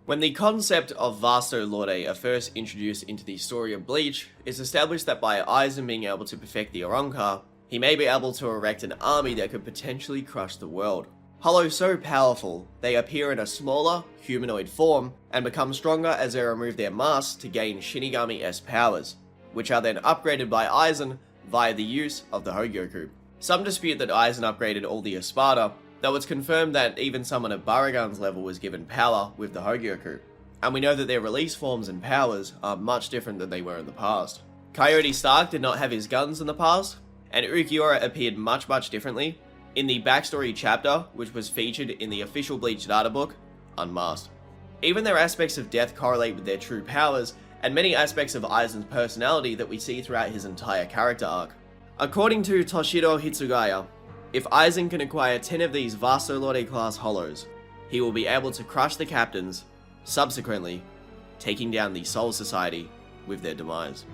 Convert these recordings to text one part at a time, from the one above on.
When the concept of Vasto Lorde are first introduced into the story of Bleach, it's established that by Aizen being able to perfect the Arrancar, he may be able to erect an army that could potentially crush the world. Hollow so powerful, they appear in a smaller, humanoid form, and become stronger as they remove their masks to gain Shinigami-esque powers, which are then upgraded by Aizen via the use of the Hogyoku. Some dispute that Aizen upgraded all the Espada, though it's confirmed that even someone at Baragan's level was given power with the Hogyoku, and we know that their release forms and powers are much different than they were in the past. Coyote Stark did not have his guns in the past, and Ulquiorra appeared much differently in the backstory chapter, which was featured in the official Bleach databook, Unmasked. Even their aspects of death correlate with their true powers, and many aspects of Aizen's personality that we see throughout his entire character arc. According to Toshiro Hitsugaya, if Aizen can acquire 10 of these Vasto Lorde class hollows, he will be able to crush the captains, subsequently taking down the Soul Society with their demise.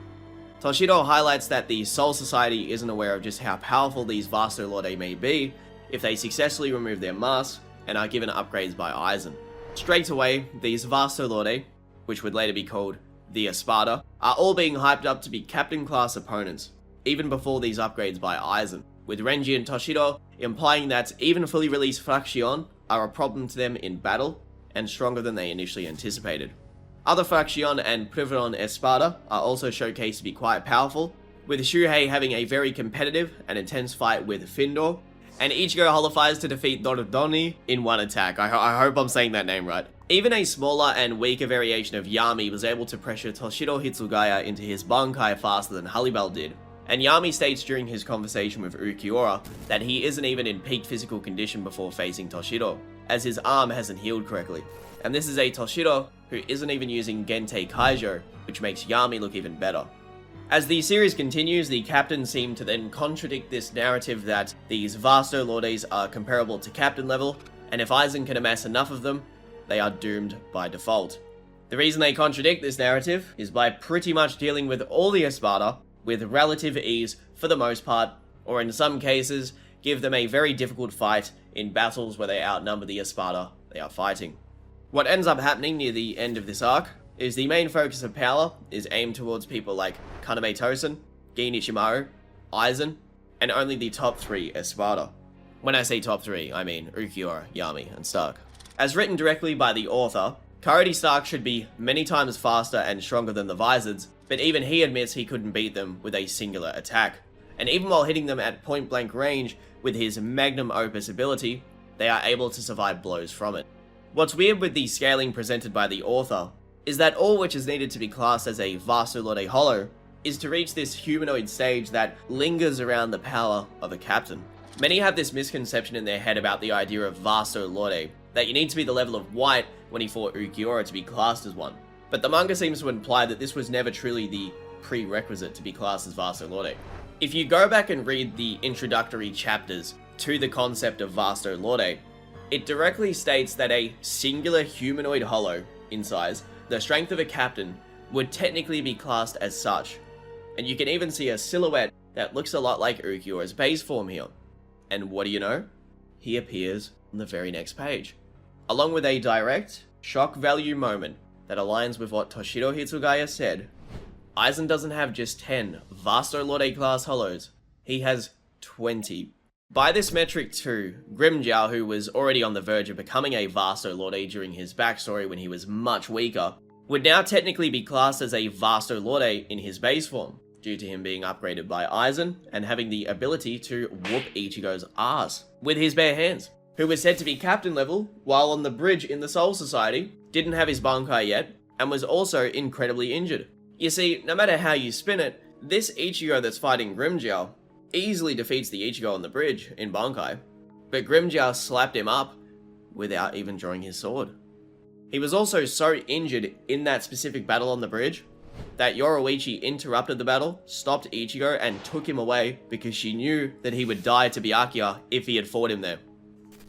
Toshiro highlights that the Soul Society isn't aware of just how powerful these Vasto Lorde may be if they successfully remove their masks and are given upgrades by Aizen. Straight away, these Vasto Lorde, which would later be called the Espada, are all being hyped up to be captain class opponents, even before these upgrades by Aizen, with Renji and Toshiro implying that even fully released Fraction are a problem to them in battle, and stronger than they initially anticipated. Other Fraction and Priveron Espada are also showcased to be quite powerful, with Shuhei having a very competitive and intense fight with Findor, and Ichigo holifies to defeat Dorodoni in one attack. I hope I'm saying that name right. Even a smaller and weaker variation of Yami was able to pressure Toshiro Hitsugaya into his Bankai faster than Halibal did. And Yami states during his conversation with Ulquiorra that he isn't even in peak physical condition before facing Toshiro, as his arm hasn't healed correctly. And this is a Toshiro who isn't even using Gentei Kaijo, which makes Yami look even better. As the series continues, the captains seem to then contradict this narrative that these Vasto Lordes are comparable to captain level, and if Aizen can amass enough of them, they are doomed by default. The reason they contradict this narrative is by pretty much dealing with all the Espada with relative ease for the most part, or in some cases, give them a very difficult fight in battles where they outnumber the Espada they are fighting. What ends up happening near the end of this arc is the main focus of power is aimed towards people like Kaname Tosen, Gin Ichimaru, Aizen, and only the top 3 Espada. When I say top 3, I mean Ulquiorra, Yami, and Stark. As written directly by the author, Coyote Stark should be many times faster and stronger than the Vizards, but even he admits he couldn't beat them with a singular attack. And even while hitting them at point blank range with his magnum opus ability, they are able to survive blows from it. What's weird with the scaling presented by the author is that all which is needed to be classed as a Vasto Lorde Hollow is to reach this humanoid stage that lingers around the power of a captain. Many have this misconception in their head about the idea of Vasto Lorde, that you need to be the level of White when he fought Ulquiorra to be classed as one. But the manga seems to imply that this was never truly the prerequisite to be classed as Vasto Lorde. If you go back and read the introductory chapters to the concept of Vasto Lorde, it directly states that a singular humanoid hollow in size, the strength of a captain, would technically be classed as such. And you can even see a silhouette that looks a lot like Ulquiorra's base form here. And what do you know? He appears on the very next page, along with a direct, shock value moment that aligns with what Toshiro Hitsugaya said. Aizen doesn't have just 10 Vasto Lorde class hollows, he has 20. By this metric too, Grimmjow, who was already on the verge of becoming a Vasto Lorde during his backstory when he was much weaker, would now technically be classed as a Vasto Lorde in his base form, due to him being upgraded by Aizen and having the ability to whoop Ichigo's ass with his bare hands, who was said to be captain level while on the bridge in the Soul Society, didn't have his Bankai yet, and was also incredibly injured. You see, no matter how you spin it, this Ichigo that's fighting Grimmjow easily defeats the Ichigo on the bridge in Bankai, but Grimmjow slapped him up without even drawing his sword. He was also so injured in that specific battle on the bridge that Yoruichi interrupted the battle, stopped Ichigo, and took him away because she knew that he would die to Byakuya if he had fought him there.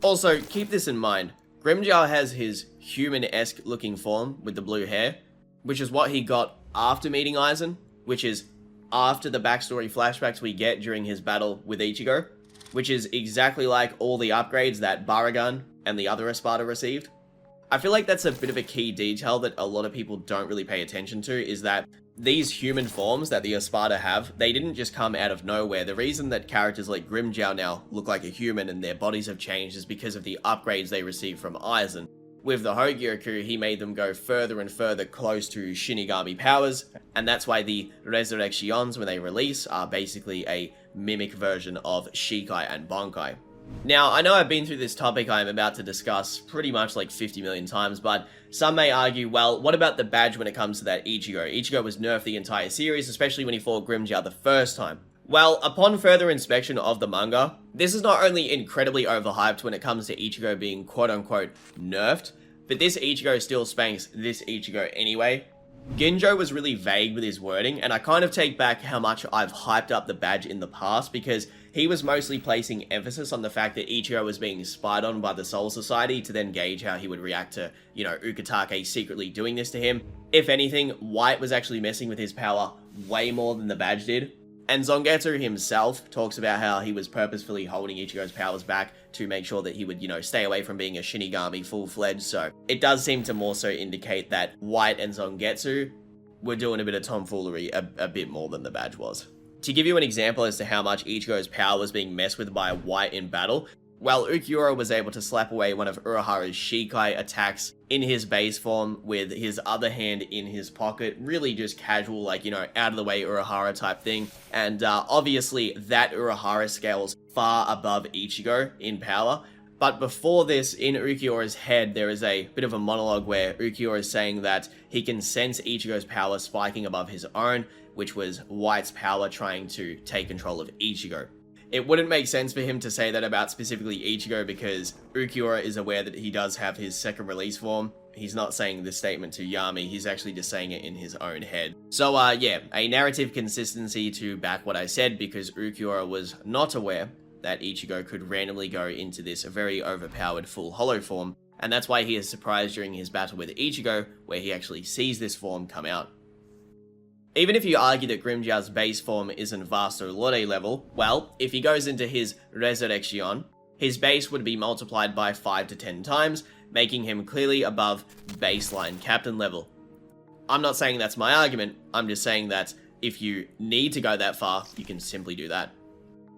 Also, keep this in mind, Grimmjow has his human-esque looking form with the blue hair, which is what he got after meeting Aizen, which is after the backstory flashbacks we get during his battle with Ichigo, which is exactly like all the upgrades that Baragan and the other Espada received. I feel like that's a bit of a key detail that a lot of people don't really pay attention to, is that these human forms that the Espada have, they didn't just come out of nowhere. The reason that characters like Grimmjow now look like a human and their bodies have changed is because of the upgrades they received from Aizen. With the Hogyoku, he made them go further and further close to Shinigami powers, and that's why the Resurrections, when they release, are basically a mimic version of Shikai and Bankai. Now, I know I've been through this topic I am about to discuss pretty much like 50 million times, but some may argue, well, what about the badge when it comes to that Ichigo? Ichigo was nerfed the entire series, especially when he fought Grimmjow the first time. Well, upon further inspection of the manga, this is not only incredibly overhyped when it comes to Ichigo being quote-unquote nerfed, but this Ichigo still spanks this Ichigo anyway. Ginjo was really vague with his wording, and I kind of take back how much I've hyped up the badge in the past, because he was mostly placing emphasis on the fact that Ichigo was being spied on by the Soul Society to then gauge how he would react to, Ukitake secretly doing this to him. If anything, White was actually messing with his power way more than the badge did. And Zangetsu himself talks about how he was purposefully holding Ichigo's powers back to make sure that he would, stay away from being a Shinigami full-fledged, so it does seem to more so indicate that White and Zangetsu were doing a bit of tomfoolery a bit more than the badge was. To give you an example as to how much Ichigo's power was being messed with by White in battle, while Ulquiorra was able to slap away one of Urahara's Shikai attacks in his base form with his other hand in his pocket, really just casual, out of the way Urahara type thing, and obviously that Urahara scales far above Ichigo in power. But before this, in Ulquiorra's head, there is a bit of a monologue where Ulquiorra is saying that he can sense Ichigo's power spiking above his own, which was White's power trying to take control of Ichigo. It wouldn't make sense for him to say that about specifically Ichigo because Ulquiorra is aware that he does have his second release form. He's not saying this statement to Yami, he's actually just saying it in his own head. So yeah, a narrative consistency to back what I said, because Ulquiorra was not aware that Ichigo could randomly go into this very overpowered full hollow form, and that's why he is surprised during his battle with Ichigo, where he actually sees this form come out. Even if you argue that Grimmjow's base form isn't Vasto Lorde level, well, if he goes into his Resurrection, his base would be multiplied by 5 to 10 times, making him clearly above baseline captain level. I'm not saying that's my argument, I'm just saying that if you need to go that far, you can simply do that.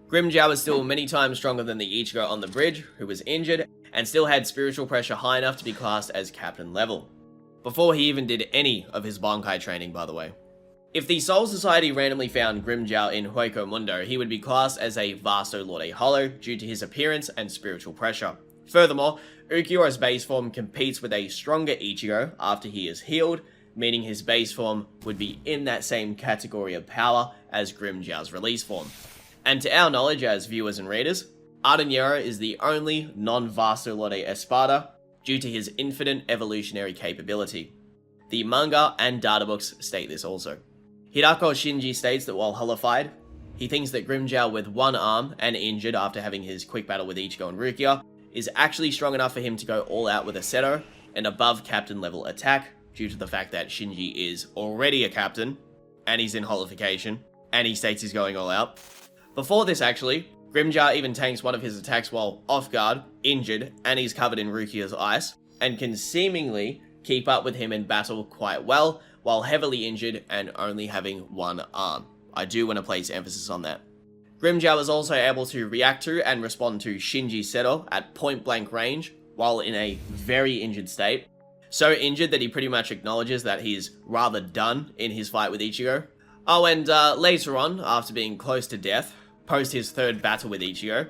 Grimmjow is still many times stronger than the Ichigo on the bridge, who was injured, and still had spiritual pressure high enough to be classed as captain level. Before he even did any of his Bankai training, by the way. If the Soul Society randomly found Grimmjow in Hueco Mundo, he would be classed as a Vasto Lorde Hollow due to his appearance and spiritual pressure. Furthermore, Ulquiorra's base form competes with a stronger Ichigo after he is healed, meaning his base form would be in that same category of power as Grimmjow's release form. And to our knowledge as viewers and readers, Ardenero is the only non-Vasto Lorde Espada due to his infinite evolutionary capability. The manga and databooks state this also. Hirako Shinji states that while hollowified, he thinks that Grimmjow with one arm and injured after having his quick battle with Ichigo and Rukia is actually strong enough for him to go all out with a Seto, an above captain level attack, due to the fact that Shinji is already a captain, and he's in hollification, and he states he's going all out. Before this actually, Grimmjow even tanks one of his attacks while off guard, injured, and he's covered in Rukia's ice, and can seemingly keep up with him in battle quite well, while heavily injured and only having one arm. I do want to place emphasis on that. Grimmjow is also able to react to and respond to Shinji's Seto at point blank range, while in a very injured state. So injured that he pretty much acknowledges that he's rather done in his fight with Ichigo. Oh, and later on, after being close to death, post his third battle with Ichigo,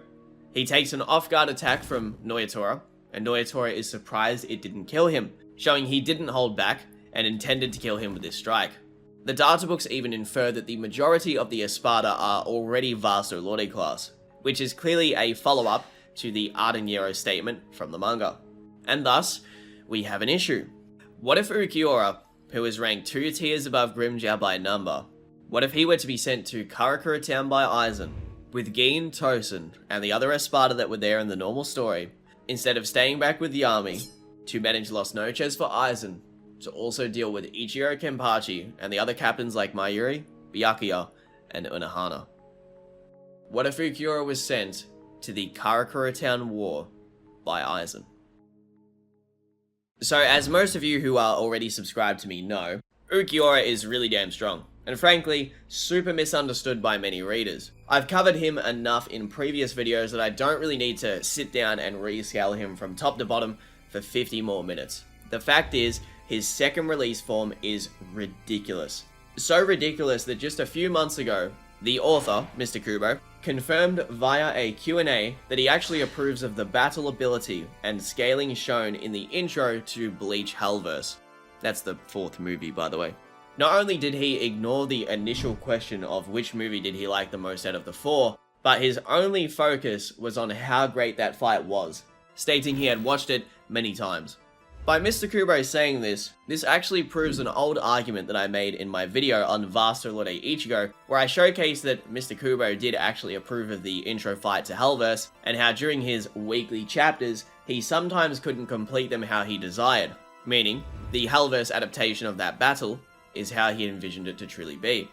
he takes an off-guard attack from Noyatora, and Noyatora is surprised it didn't kill him, showing he didn't hold back and intended to kill him with this strike. The databooks even infer that the majority of the Espada are already Vasto Lorde class, which is clearly a follow-up to the Ardenero statement from the manga. And thus, we have an issue. What if Ulquiorra, who is ranked 2 tiers above Grimmjow by number, what if he were to be sent to Karakura Town by Aizen, with Gin, Tosen, and the other Espada that were there in the normal story, instead of staying back with Yami, to manage Los Noches for Aizen, to also deal with Ichiro Kenpachi and the other captains like Mayuri, Byakuya, and Unohana? What if Ulquiorra was sent to the Karakura Town War by Aizen? So as most of you who are already subscribed to me know, Ulquiorra is really damn strong, and frankly, super misunderstood by many readers. I've covered him enough in previous videos that I don't really need to sit down and rescale him from top to bottom for 50 more minutes. The fact is, his second release form is ridiculous. So ridiculous that just a few months ago, the author, Mr. Kubo, confirmed via a Q&A that he actually approves of the battle ability and scaling shown in the intro to Bleach Hellverse. That's the 4th movie, by the way. Not only did he ignore the initial question of which movie did he like the most out of the 4, but his only focus was on how great that fight was, stating he had watched it many times. By Mr. Kubo saying this actually proves an old argument that I made in my video on Vaster Lorde Ichigo, where I showcased that Mr. Kubo did actually approve of the intro fight to Hellverse, and how during his weekly chapters, he sometimes couldn't complete them how he desired, meaning the Hellverse adaptation of that battle is how he envisioned it to truly be.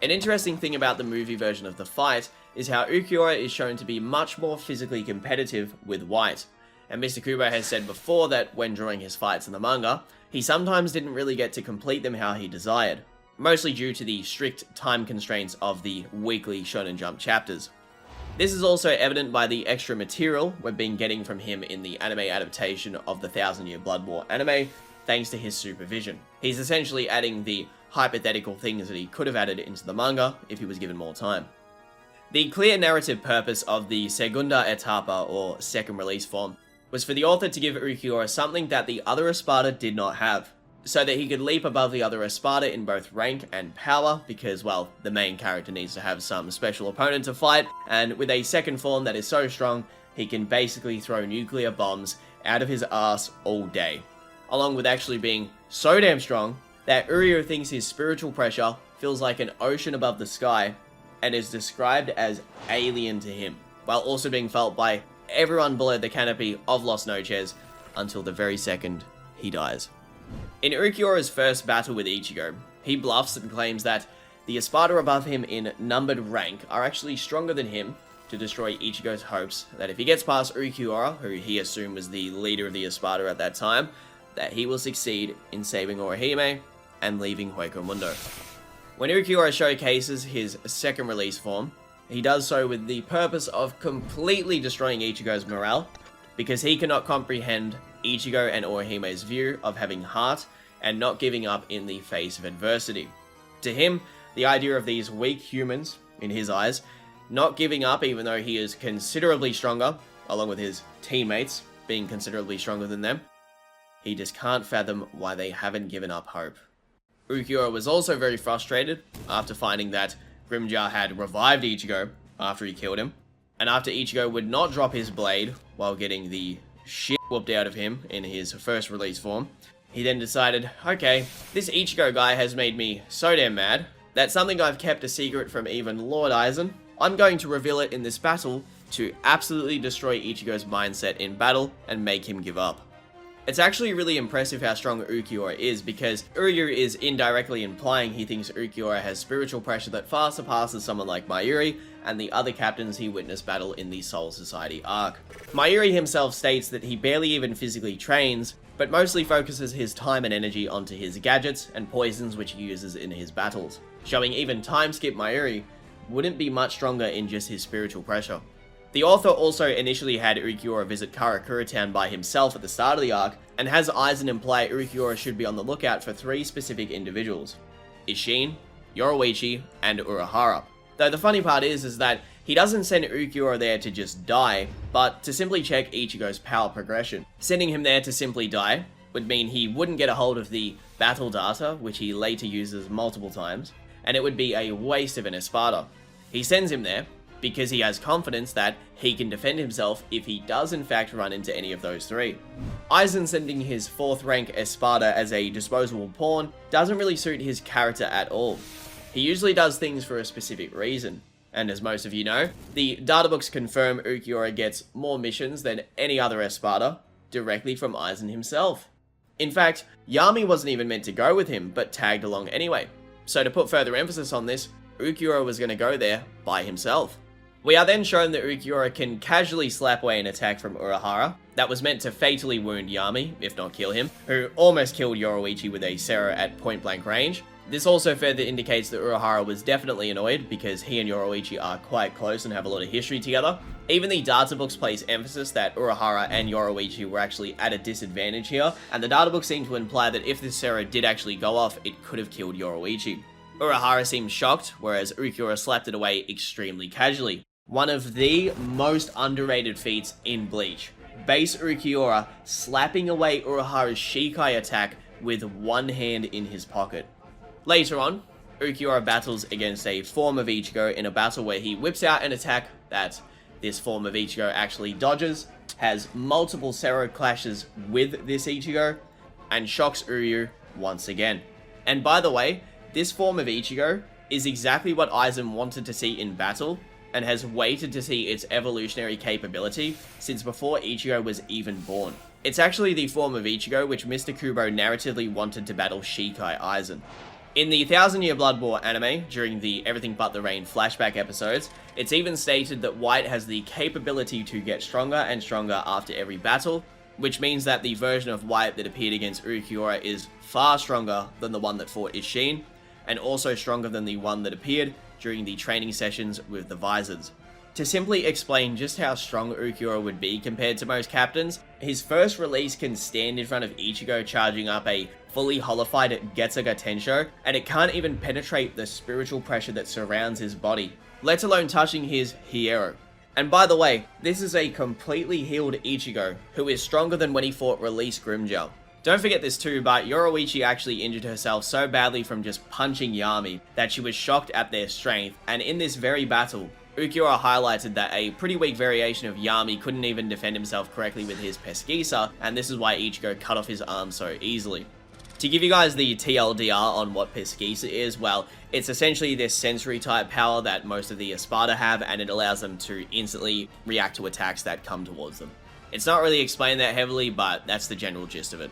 An interesting thing about the movie version of the fight is how Ulquiorra is shown to be much more physically competitive with White. And Mr. Kubo has said before that when drawing his fights in the manga, he sometimes didn't really get to complete them how he desired, mostly due to the strict time constraints of the weekly Shonen Jump chapters. This is also evident by the extra material we've been getting from him in the anime adaptation of the 1000-Year Blood War anime, thanks to his supervision. He's essentially adding the hypothetical things that he could have added into the manga if he was given more time. The clear narrative purpose of the Segunda Etapa, or second release form, was for the author to give Ulquiorra something that the other Espada did not have, so that he could leap above the other Espada in both rank and power, because, well, the main character needs to have some special opponent to fight, and with a second form that is so strong, he can basically throw nuclear bombs out of his ass all day, along with actually being so damn strong that Uryu thinks his spiritual pressure feels like an ocean above the sky, and is described as alien to him, while also being felt by everyone below the canopy of Los Noches until the very second he dies. In Ulquiorra's first battle with Ichigo, he bluffs and claims that the Espada above him in numbered rank are actually stronger than him to destroy Ichigo's hopes that if he gets past Ulquiorra, who he assumed was the leader of the Espada at that time, that he will succeed in saving Orihime and leaving Hueco Mundo. When Ulquiorra showcases his second release form, he does so with the purpose of completely destroying Ichigo's morale, because he cannot comprehend Ichigo and Orihime's view of having heart and not giving up in the face of adversity. To him, the idea of these weak humans, in his eyes, not giving up even though he is considerably stronger, along with his teammates being considerably stronger than them, he just can't fathom why they haven't given up hope. Ulquiorra was also very frustrated after finding that Grimmjow had revived Ichigo after he killed him, and after Ichigo would not drop his blade while getting the shit whooped out of him in his first release form, he then decided, okay, this Ichigo guy has made me so damn mad, that's something I've kept a secret from even Lord Aizen, I'm going to reveal it in this battle to absolutely destroy Ichigo's mindset in battle and make him give up. It's actually really impressive how strong Ulquiorra is, because Uryu is indirectly implying he thinks Ulquiorra has spiritual pressure that far surpasses someone like Mayuri and the other captains he witnessed battle in the Soul Society arc. Mayuri himself states that he barely even physically trains, but mostly focuses his time and energy onto his gadgets and poisons which he uses in his battles, showing even time skip Mayuri wouldn't be much stronger in just his spiritual pressure. The author also initially had Ulquiorra visit Karakura Town by himself at the start of the arc, and has Aizen imply Ulquiorra should be on the lookout for 3 specific individuals: Isshin, Yoruichi, and Urahara. Though the funny part is that he doesn't send Ulquiorra there to just die, but to simply check Ichigo's power progression. Sending him there to simply die would mean he wouldn't get a hold of the battle data, which he later uses multiple times, and it would be a waste of an Espada. He sends him there because he has confidence that he can defend himself if he does in fact run into any of those 3. Aizen sending his 4th rank Espada as a disposable pawn doesn't really suit his character at all. He usually does things for a specific reason, and as most of you know, the databooks confirm Ulquiorra gets more missions than any other Espada directly from Aizen himself. In fact, Yami wasn't even meant to go with him, but tagged along anyway. So to put further emphasis on this, Ulquiorra was going to go there by himself. We are then shown that Ulquiorra can casually slap away an attack from Urahara that was meant to fatally wound Yami, if not kill him, who almost killed Yoroichi with a Sero at point blank range. This also further indicates that Urahara was definitely annoyed because he and Yoroichi are quite close and have a lot of history together. Even the data books place emphasis that Urahara and Yoroichi were actually at a disadvantage here, and the data books seem to imply that if this Sero did actually go off, it could have killed Yoroichi. Urahara seemed shocked, whereas Ulquiorra slapped it away extremely casually. One of the most underrated feats in Bleach. Base Ulquiorra slapping away Urahara's Shikai attack with one hand in his pocket. Later on, Ulquiorra battles against a form of Ichigo in a battle where he whips out an attack that this form of Ichigo actually dodges, has multiple Sero clashes with this Ichigo, and shocks Uryu once again. And by the way, this form of Ichigo is exactly what Aizen wanted to see in battle, and has waited to see its evolutionary capability since before Ichigo was even born. It's actually the form of Ichigo which Mr. Kubo narratively wanted to battle Shikai Aizen. In the 1000-Year Blood War anime, during the Everything But the Rain flashback episodes, it's even stated that White has the capability to get stronger and stronger after every battle, which means that the version of White that appeared against Ulquiorra is far stronger than the one that fought Isshin, and also stronger than the one that appeared during the training sessions with the Visors. To simply explain just how strong Ulquiorra would be compared to most captains, his first release can stand in front of Ichigo charging up a fully holified Getsuga Tensho, and it can't even penetrate the spiritual pressure that surrounds his body, let alone touching his Hiero. And by the way, this is a completely healed Ichigo, who is stronger than when he fought Release Grimmjow. Don't forget this too, but Yoroichi actually injured herself so badly from just punching Yami that she was shocked at their strength, and in this very battle, Ulquiorra highlighted that a pretty weak variation of Yami couldn't even defend himself correctly with his Pesquisa, and this is why Ichigo cut off his arm so easily. To give you guys the TLDR on what Pesquisa is, well, it's essentially this sensory type power that most of the Espada have, and it allows them to instantly react to attacks that come towards them. It's not really explained that heavily, but that's the general gist of it.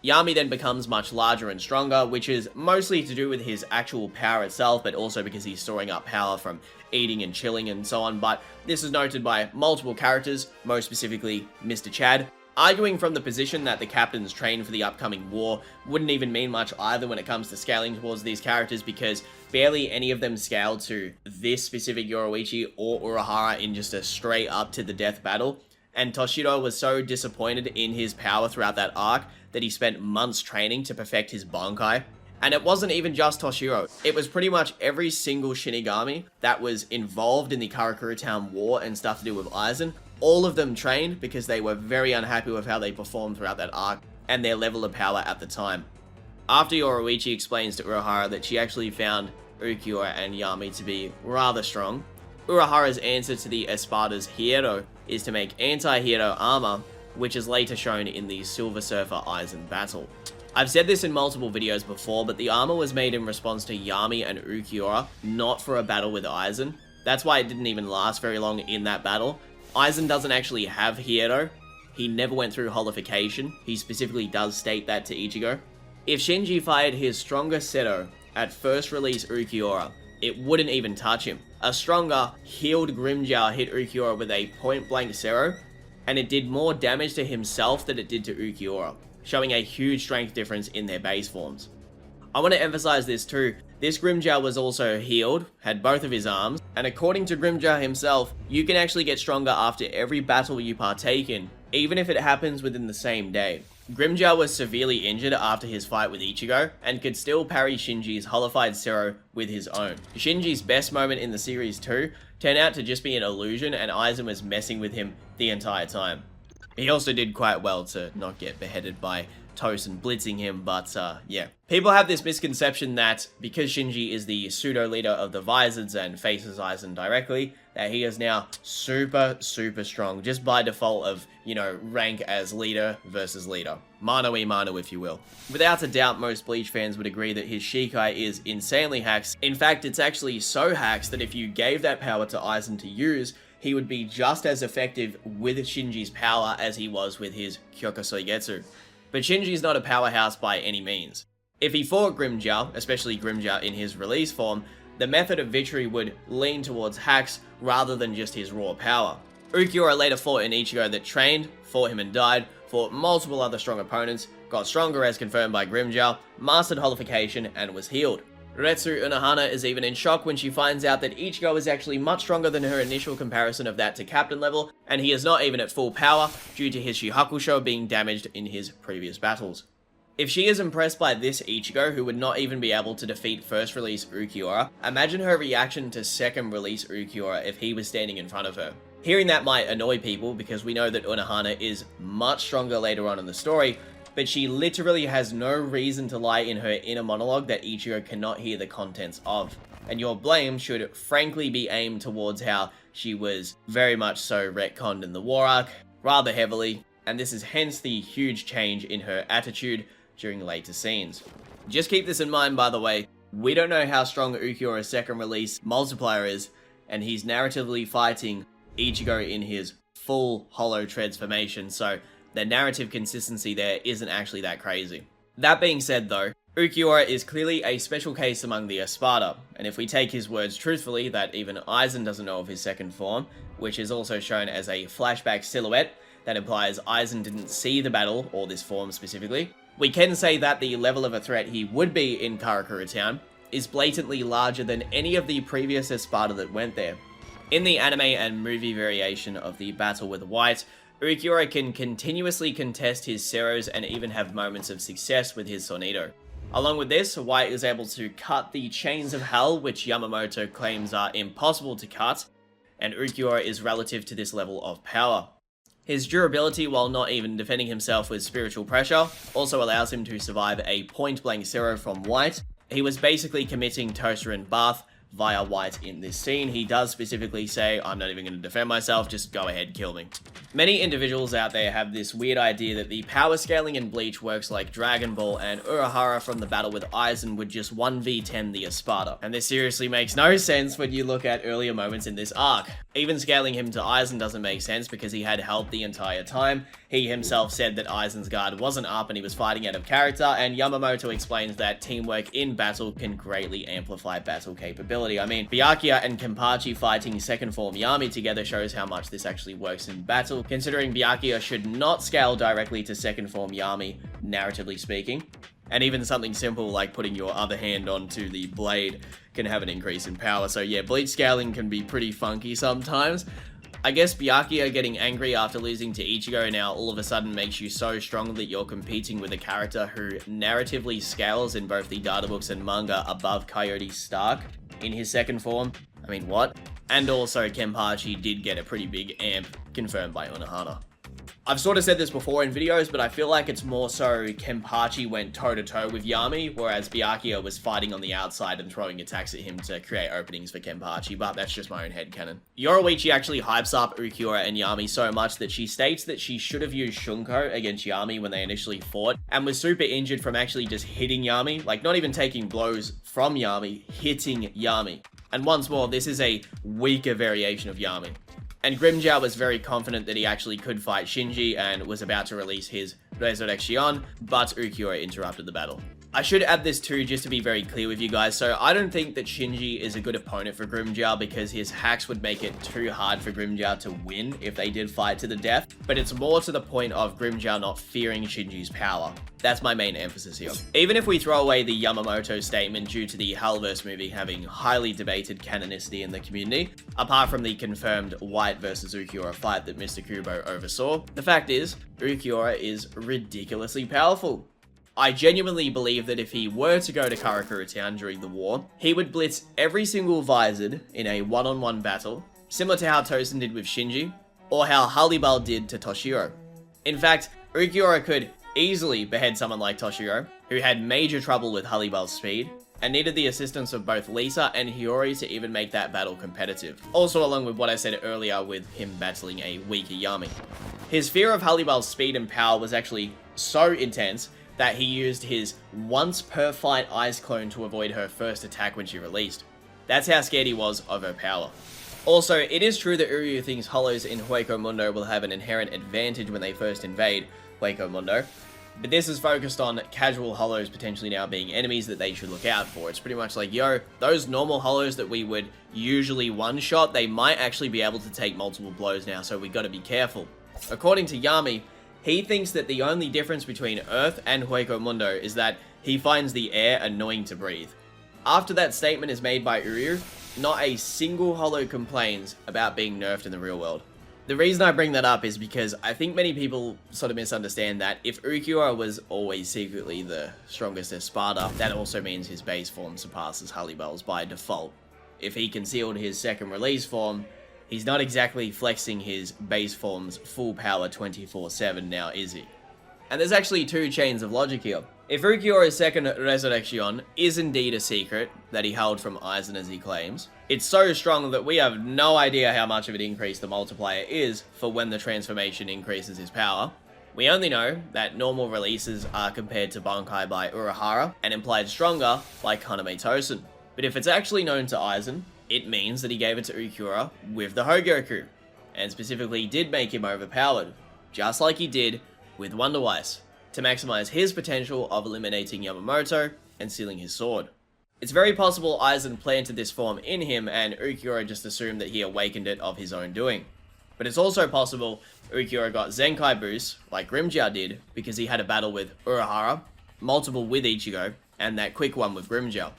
Yami then becomes much larger and stronger, which is mostly to do with his actual power itself, but also because he's storing up power from eating and chilling and so on, but this is noted by multiple characters, most specifically Mr. Chad, arguing from the position that the captains trained for the upcoming war wouldn't even mean much either when it comes to scaling towards these characters, because barely any of them scaled to this specific Yoroichi or Urahara in just a straight up to the death battle, and Toshiro was so disappointed in his power throughout that arc that he spent months training to perfect his Bankai. And it wasn't even just Toshiro, it was pretty much every single Shinigami that was involved in the Karakura Town War and stuff to do with Aizen. All of them trained because they were very unhappy with how they performed throughout that arc and their level of power at the time. After Yoroichi explains to Urahara that she actually found Ulquiorra and Yami to be rather strong, Urahara's answer to the Espada's Hiero is to make anti-Hiero armor, which is later shown in the Silver Surfer Aizen battle. I've said this in multiple videos before, but the armor was made in response to Yami and Ulquiorra, not for a battle with Aizen. That's why it didn't even last very long in that battle. Aizen doesn't actually have Hiero. He never went through holification. He specifically does state that to Ichigo. If Shinji fired his strongest Sero at first release Ulquiorra, it wouldn't even touch him. A stronger, healed grimmjow hit Ulquiorra with a point-blank Sero, and it did more damage to himself than it did to Ulquiorra, showing a huge strength difference in their base forms. I want to emphasize this too, this grimmjow was also healed, had both of his arms, and according to Grimmjow himself, you can actually get stronger after every battle you partake in, even if it happens within the same day. Grimmjow was severely injured after his fight with Ichigo, and could still parry Shinji's holified Sero with his own. Shinji's best moment in the series too turned out to just be an illusion, and Aizen was messing with him the entire time. He also did quite well to not get beheaded by Tosin blitzing him, but yeah. People have this misconception that because Shinji is the pseudo-leader of the Visors and faces Aizen directly, that he is now super strong, just by default of, you know, rank as leader versus leader. Mano if you will. Without a doubt, most Bleach fans would agree that his Shikai is insanely hacked. In fact, it's actually so hacked that if you gave that power to Aizen to use, he would be just as effective with Shinji's power as he was with his Kyokusoigetsu. But Shinji's not a powerhouse by any means. If he fought Grimmjow, especially Grimmjow in his release form, the method of victory would lean towards hacks rather than just his raw power. Ulquiorra later fought an Ichigo that trained, fought him and died, fought multiple other strong opponents, got stronger as confirmed by grimmjow, mastered holification, and was healed. Retsu Unohana is even in shock when she finds out that Ichigo is actually much stronger than her initial comparison of that to captain level, and he is not even at full power due to his Shihakusho being damaged in his previous battles. If she is impressed by this Ichigo, who would not even be able to defeat first release Ulquiorra, imagine her reaction to second release Ulquiorra if he was standing in front of her. Hearing that might annoy people because we know that Unohana is much stronger later on in the story, but she literally has no reason to lie in her inner monologue that Ichigo cannot hear the contents of. And your blame should frankly be aimed towards how she was very much so retconned in the war arc, rather heavily, and this is hence the huge change in her attitude during later scenes. Just keep this in mind, by the way, we don't know how strong Ulquiorra's second release multiplier is, and he's narratively fighting Ichigo in his full hollow transformation, so the narrative consistency there isn't actually that crazy. That being said though, Ulquiorra is clearly a special case among the Espada, and if we take his words truthfully that even Aizen doesn't know of his second form, which is also shown as a flashback silhouette that implies Aizen didn't see the battle, or this form specifically, we can say that the level of a threat he would be in Karakura Town is blatantly larger than any of the previous Espada that went there. In the anime and movie variation of the battle with White, Ulquiorra can continuously contest his Ceros and even have moments of success with his Sonido. Along with this, White is able to cut the chains of hell which Yamamoto claims are impossible to cut, and Ulquiorra is relative to this level of power. His durability, while not even defending himself with spiritual pressure, also allows him to survive a point-blank Zero from White. He was basically committing Toaster and Bath via White in this scene. He does specifically say, I'm not even going to defend myself, just go ahead, kill me. Many individuals out there have this weird idea that the power scaling in Bleach works like Dragon Ball, and Urahara from the battle with Aizen would just 1v10 the Espada. And this seriously makes no sense when you look at earlier moments in this arc. Even scaling him to Aizen doesn't make sense because he had help the entire time. He himself said that Aizen's guard wasn't up and he was fighting out of character, and Yamamoto explains that teamwork in battle can greatly amplify battle capability. I mean, Byakuya and Kenpachi fighting second form Yami together shows how much this actually works in battle, considering Byakuya should not scale directly to second form Yami, narratively speaking. And even something simple like putting your other hand onto the blade can have an increase in power. So yeah, Bleach scaling can be pretty funky sometimes. I guess Byakuya getting angry after losing to Ichigo now all of a sudden makes you so strong that you're competing with a character who narratively scales in both the databooks and manga above Coyote Stark in his second form. I mean, what? And also Kenpachi did get a pretty big amp, confirmed by Unohana. I've sort of said this before in videos, but I feel like it's more so Kenpachi went toe-to-toe with Yami, whereas Byakuya was fighting on the outside and throwing attacks at him to create openings for Kenpachi, but that's just my own headcanon. Yoruichi actually hypes up Ulquiorra and Yami so much that she states that she should have used Shunko against Yami when they initially fought, and was super injured from actually just hitting Yami, like not even taking blows from Yami, hitting Yami. And once more, this is a weaker variation of Yami. And grimmjow was very confident that he actually could fight Shinji and was about to release his Resurrection, but Ulquiorra interrupted the battle. I should add this too, just to be very clear with you guys. So I don't think that Shinji is a good opponent for grimmjow because his hacks would make it too hard for grimmjow to win if they did fight to the death. But it's more to the point of grimmjow not fearing Shinji's power. That's my main emphasis here. Even if we throw away the Yamamoto statement due to the Hellverse movie having highly debated canonicity in the community, apart from the confirmed White versus Ulquiorra fight that Mr. Kubo oversaw, the fact is, Ulquiorra is ridiculously powerful. I genuinely believe that if he were to go to Karakura Town during the war, he would blitz every single Visored in a one-on-one battle, similar to how Tosen did with Shinji, or how Hallibal did to Toshiro. In fact, Ulquiorra could easily behead someone like Toshiro, who had major trouble with Hallibal's speed, and needed the assistance of both Lisa and Hiyori to even make that battle competitive. Also along with what I said earlier with him battling a weaker Yami. His fear of Hallibal's speed and power was actually so intense that he used his once per fight Ice clone to avoid her first attack when she released. That's how scared he was of her power. Also, it is true that Uryu thinks hollows in Hueco Mundo will have an inherent advantage when they first invade Hueco Mundo, But this is focused on casual hollows potentially now being enemies that they should look out for. It's pretty much like, yo, those normal hollows that we would usually one-shot, they might actually be able to take multiple blows now, so we gotta be careful. According to Yami, he thinks that the only difference between Earth and Hueco Mundo is that he finds the air annoying to breathe. After that statement is made by Uryu, not a single hollow complains about being nerfed in the real world. The reason I bring that up is because I think many people sort of misunderstand that if Ulquiorra was always secretly the strongest Espada, that also means his base form surpasses Hallibal's by default. If he concealed his second release form, he's not exactly flexing his base form's full power 24/7 now, is he? And there's actually two chains of logic here. If Ulquiorra's second Resurrection is indeed a secret that he held from Aizen as he claims, it's so strong that we have no idea how much of an increase the multiplier is for when the transformation increases his power. We only know that normal releases are compared to Bankai by Urahara and implied stronger by Kaname Tosen. But if it's actually known to Aizen, it means that he gave it to Ulquiorra with the Hogyoku, and specifically did make him overpowered, just like he did with Wonder Weiss, to maximize his potential of eliminating Yamamoto and sealing his sword. It's very possible Aizen planted this form in him and Ulquiorra just assumed that he awakened it of his own doing. But it's also possible Ulquiorra got Zenkai boosts, like Grimmjow did, because he had a battle with Urahara, multiple with Ichigo, and that quick one with Grimmjow.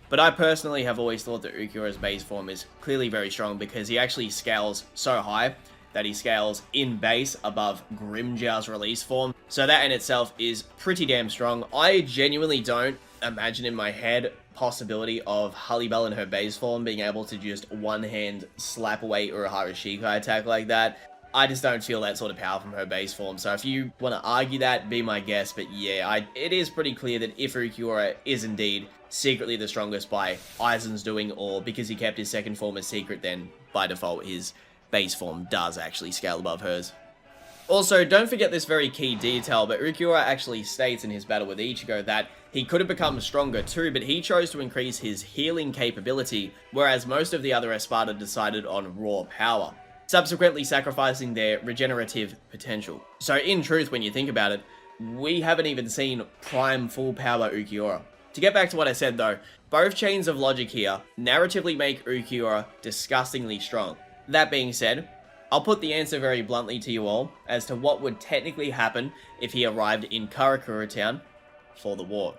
But I personally have always thought that Ulquiorra's base form is clearly very strong because he actually scales so high that he scales in base above Grimmjow's release form. So that in itself is pretty damn strong. I genuinely don't imagine in my head possibility of Hallibal in her base form being able to just one-hand slap away Urahara's Shikai attack like that. I just don't feel that sort of power from her base form. So if you want to argue that, be my guest. But yeah, it is pretty clear that if Ulquiorra is indeed secretly the strongest by Aizen's doing, or because he kept his second form a secret, then by default his base form does actually scale above hers. Also, don't forget this very key detail, but Ulquiorra actually states in his battle with Ichigo that he could have become stronger too, but he chose to increase his healing capability, whereas most of the other Espada decided on raw power, subsequently sacrificing their regenerative potential. So in truth, when you think about it, we haven't even seen prime full power Ulquiorra. To get back to what I said though, both chains of logic here narratively make Ulquiorra disgustingly strong. That being said, I'll put the answer very bluntly to you all as to what would technically happen if he arrived in Karakura Town for the war.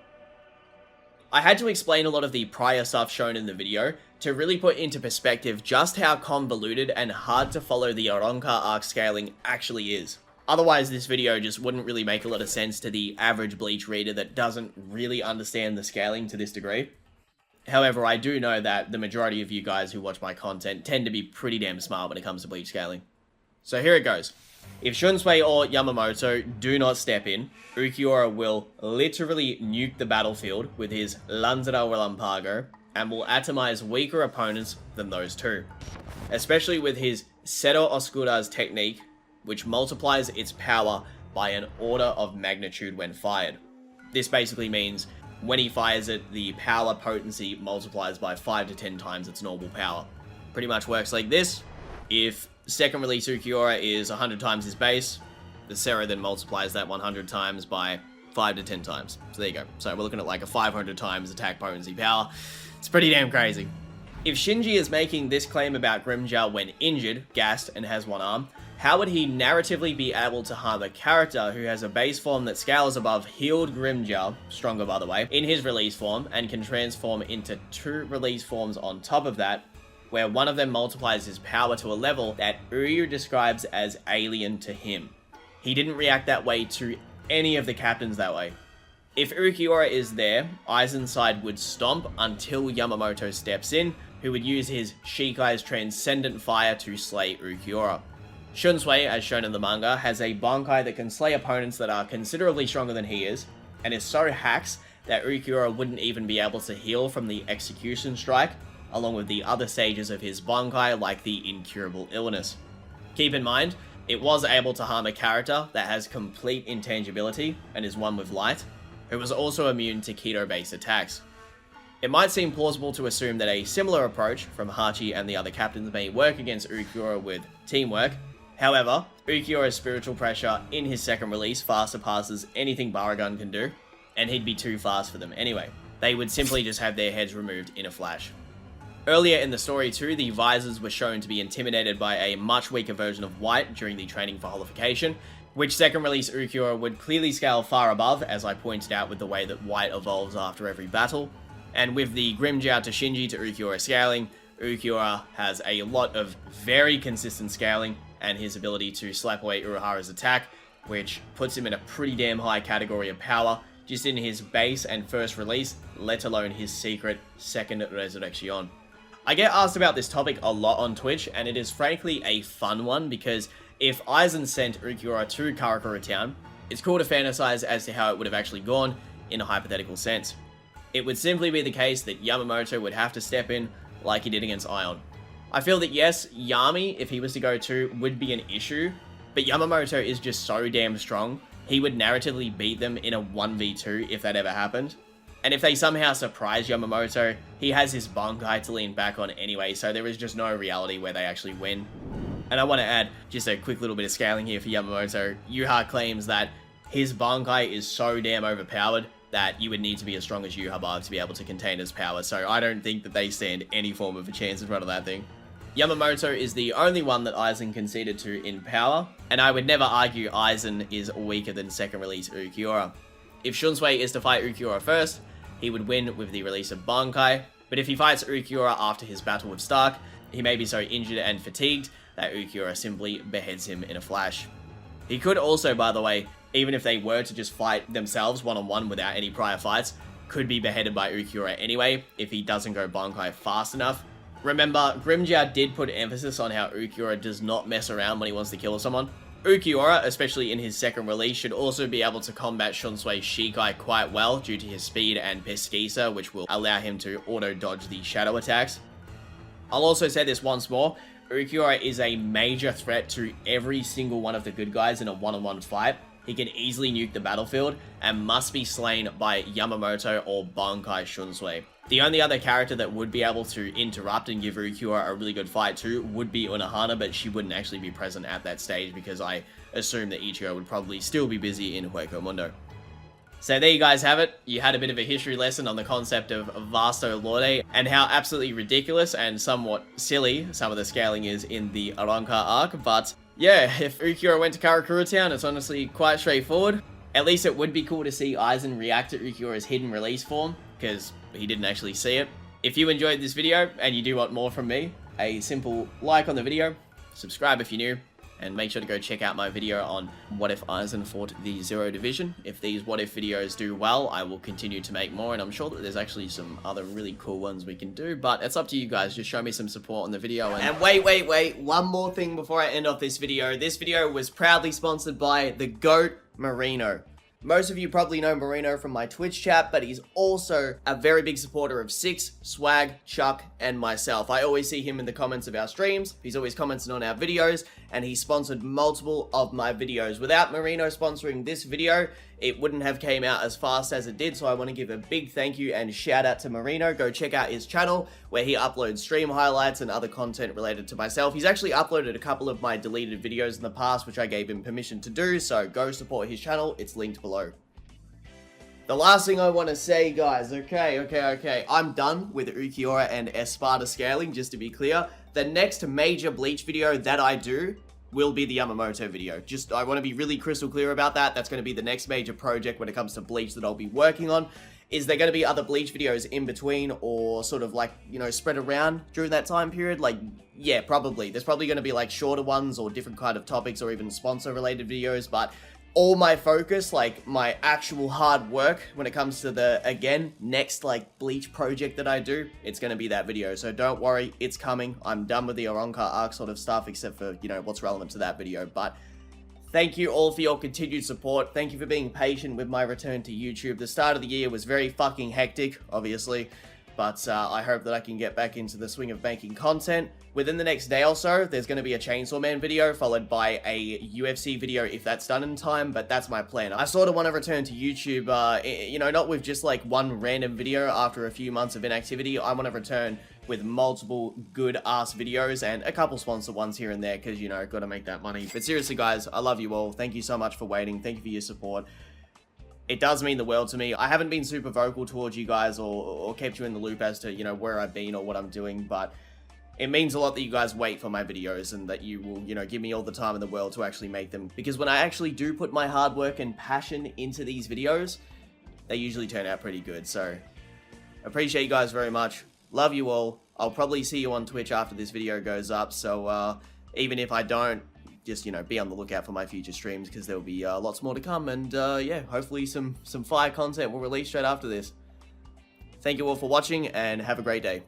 I had to explain a lot of the prior stuff shown in the video to really put into perspective just how convoluted and hard to follow the Arrancar arc scaling actually is. Otherwise, this video just wouldn't really make a lot of sense to the average Bleach reader that doesn't really understand the scaling to this degree. However, I do know that the majority of you guys who watch my content tend to be pretty damn smart when it comes to Bleach scaling. So here it goes. If Shunsui or Yamamoto do not step in, Ulquiorra will literally nuke the battlefield with his Lanzara Relampago and will atomize weaker opponents than those two. Especially with his Cero Oscura's technique, which multiplies its power by an order of magnitude when fired. This basically means when he fires it, the power potency multiplies by 5 to 10 times its normal power. Pretty much works like this. If second release Ulquiorra is 100 times his base, the Cero then multiplies that 100 times by 5 to 10 times. So there you go. So we're looking at like a 500 times attack potency power. It's pretty damn crazy. If Shinji is making this claim about Grimmjow when injured, gassed, and has one arm, how would he narratively be able to harm a character who has a base form that scales above healed Grimmjow, stronger by the way, in his release form, and can transform into 2 release forms on top of that, where one of them multiplies his power to a level that Uryu describes as alien to him? He didn't react that way to any of the captains that way. If Ulquiorra is there, Aizen's side would stomp until Yamamoto steps in, who would use his Shikai's transcendent fire to slay Ulquiorra. Shunsui, as shown in the manga, has a Bankai that can slay opponents that are considerably stronger than he is, and is so hacks that Ulquiorra wouldn't even be able to heal from the execution strike, along with the other stages of his Bankai like the incurable illness. Keep in mind, it was able to harm a character that has complete intangibility and is one with light, who was also immune to Keto-based attacks. It might seem plausible to assume that a similar approach from Hachi and the other captains may work against Ulquiorra with teamwork, However, Ulquiorra's spiritual pressure in his second release far surpasses anything Baragon can do, and he'd be too fast for them anyway. They would simply just have their heads removed in a flash. Earlier in the story too, the Visors were shown to be intimidated by a much weaker version of White during the training for holification, which second release Ulquiorra would clearly scale far above, as I pointed out with the way that White evolves after every battle. And with the grimmjow to Shinji to Ulquiorra scaling, Ulquiorra has a lot of very consistent scaling, and his ability to slap away Urahara's attack, which puts him in a pretty damn high category of power, just in his base and first release, let alone his secret second resurrection. I get asked about this topic a lot on Twitch, and it is frankly a fun one, because if Aizen sent Ulquiorra to Karakura Town, it's cool to fantasize as to how it would have actually gone in a hypothetical sense. It would simply be the case that Yamamoto would have to step in like he did against Ion. I feel that yes, Yami, if he was to go to, would be an issue, but Yamamoto is just so damn strong, he would narratively beat them in a 1v2 if that ever happened. And if they somehow surprise Yamamoto, he has his Bankai to lean back on anyway, so there is just no reality where they actually win. And I want to add just a quick little bit of scaling here for Yamamoto. Yuha claims that his Bankai is so damn overpowered that you would need to be as strong as Yuha to be able to contain his power, so I don't think that they stand any form of a chance in front of that thing. Yamamoto is the only one that Aizen conceded to in power, and I would never argue Aizen is weaker than second release Ulquiorra. If Shunsui is to fight Ulquiorra first, he would win with the release of Bankai, but if he fights Ulquiorra after his battle with Stark, he may be so injured and fatigued that Ulquiorra simply beheads him in a flash. He could also, by the way, even if they were to just fight themselves one-on-one without any prior fights, could be beheaded by Ulquiorra anyway if he doesn't go Bankai fast enough. Remember, grimmjow did put emphasis on how Ulquiorra does not mess around when he wants to kill someone. Ulquiorra, especially in his second release, should also be able to combat Shunsui's Shikai quite well due to his speed and Pesquisa, which will allow him to auto-dodge the shadow attacks. I'll also say this once more, Ulquiorra is a major threat to every single one of the good guys in a one-on-one fight. He can easily nuke the battlefield and must be slain by Yamamoto or Bankai Shunsui. The only other character that would be able to interrupt and give Ulquiorra a really good fight too would be Unohana, but she wouldn't actually be present at that stage because I assume that Ichigo would probably still be busy in Hueco Mundo. So there you guys have it. You had a bit of a history lesson on the concept of Vasto Lorde and how absolutely ridiculous and somewhat silly some of the scaling is in the Arrancar arc, but yeah, if Ulquiorra went to Karakura Town, it's honestly quite straightforward. At least it would be cool to see Aizen react to Ulquiorra's hidden release form, because he didn't actually see it. If you enjoyed this video, and you do want more from me, a simple like on the video, subscribe if you're new, and make sure to go check out my video on what if Aizen fought the Zero Division. If these what if videos do well, I will continue to make more, and I'm sure that there's actually some other really cool ones we can do, but it's up to you guys. Just show me some support on the video. And wait, one more thing before I end off this video. This video was proudly sponsored by the GOAT Marino. Most of you probably know Marino from my Twitch chat, but he's also a very big supporter of Six, Swag, Chuck, and myself. I always see him in the comments of our streams. He's always commenting on our videos, and he sponsored multiple of my videos. Without Marino sponsoring this video, it wouldn't have came out as fast as it did, so I want to give a big thank you and shout out to Marino. Go check out his channel where he uploads stream highlights and other content related to myself. He's actually uploaded a couple of my deleted videos in the past, which I gave him permission to do, so go support his channel. It's linked below. The last thing I want to say, guys, okay, I'm done with Ulquiorra and Espada scaling, just to be clear. The next major Bleach video that I do will be the Yamamoto video. I want to be really crystal clear about that. That's going to be the next major project when it comes to Bleach that I'll be working on. Is there going to be other Bleach videos in between, or sort of like, you know, spread around during that time period? Like, yeah, probably. There's probably going to be like shorter ones or different kind of topics or even sponsor related videos, but all my focus, like my actual hard work when it comes to the, again, next like Bleach project that I do, it's going to be that video. So don't worry, it's coming. I'm done with the Arrancar arc sort of stuff, except for, you know, what's relevant to that video. But thank you all for your continued support. Thank you for being patient with my return to YouTube. The start of the year was very fucking hectic, obviously, but I hope that I can get back into the swing of making content. Within the next day or so, there's going to be a Chainsaw Man video, followed by a UFC video if that's done in time, but that's my plan. I sort of want to return to YouTube, you know, not with just like one random video after a few months of inactivity. I want to return with multiple good ass videos and a couple sponsored ones here and there because, you know, gotta make that money. But seriously, guys, I love you all. Thank you so much for waiting. Thank you for your support. It does mean the world to me. I haven't been super vocal towards you guys or kept you in the loop as to, you know, where I've been or what I'm doing, but it means a lot that you guys wait for my videos and that you will, you know, give me all the time in the world to actually make them. Because when I actually do put my hard work and passion into these videos, they usually turn out pretty good. So, appreciate you guys very much. Love you all. I'll probably see you on Twitch after this video goes up. So, even if I don't, just, you know, be on the lookout for my future streams because there'll be lots more to come. And, yeah, hopefully some fire content will release straight after this. Thank you all for watching and have a great day.